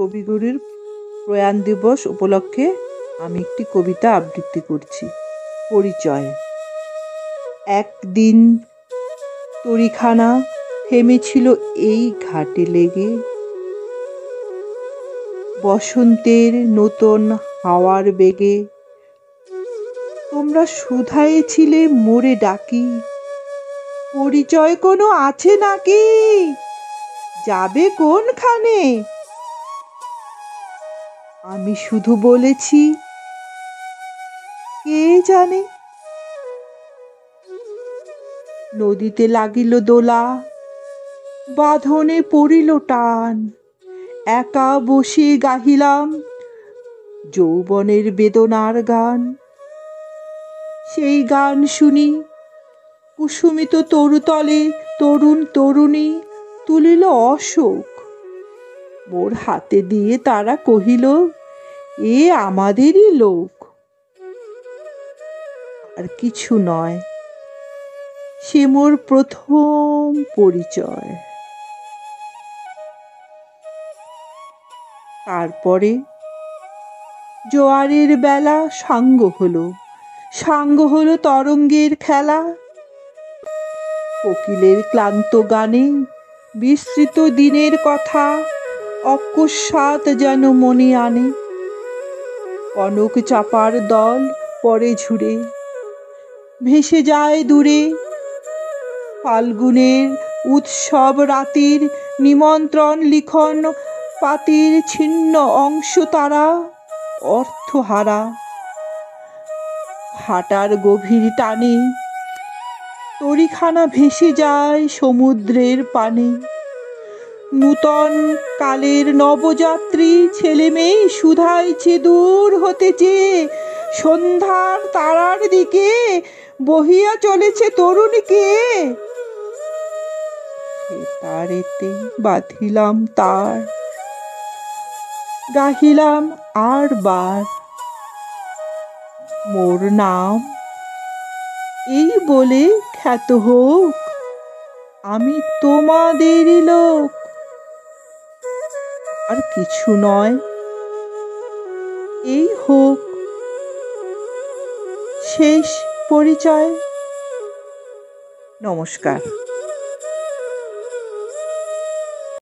কবিগুরুর প্রয়াণ দিবস উপলক্ষে আমি একটি কবিতা আবৃত্তি করছি। পরিচয়। একদিন তরীখানা থেমেছিল এই ঘাটে লেগে, বসন্তের নতুন হাওয়ার বেগে। তোমরা শুধাইছিলে মোরে ডাকি, পরিচয় কোনো আছে নাকি? যাবে কোনখানে? আমি শুধু বলেছি, কে জানে। নদীতে লাগিল দোলা, বাঁধনে পড়িল টান। একা বসে গাহিলাম যৌবনের বেদনার গান। সেই গান শুনি কুসুমিত তরুতলে তরুণ তরুণী তুলিল অশোক। মোর হাতে দিয়ে তারা কহিল, এ আমাদেরই লোক। আর কিছু নয়, সে মোর প্রথম পরিচয়। তারপরে জোয়ারের বেলা সাঙ্গ হলো তরঙ্গের খেলা। কোকিলের ক্লান্ত গানে বিস্মৃত দিনের কথা অকস্মাৎ যেন মনে আনে। কনক চাপার দল পরে ঝুরে ভেসে যায় দূরে। ফাল্গুনের উৎসব রাতির নিমন্ত্রণ লিখন পাতির ছিন্ন অংশ তারা অর্থহারা। ভাটার গভীর টানে তরীখানা ভেসে যায় সমুদ্রের পানে। নূতন কালের নবযাত্রী ছেলে মেয়ে শুধাইছে দূর হতে চেয়ে, সন্ধ্যার তারার দিকে বহিয়া চলেছে তরুণীকে। সে তারেতে বাঁধিলাম তার, গাহিলাম আর বার মোর নাম, এই বলে খ্যাত হোক আমি তোমাদেরই লোক। আর কিছু নয়, এই হোক শেষ পরিচয়। নমস্কার।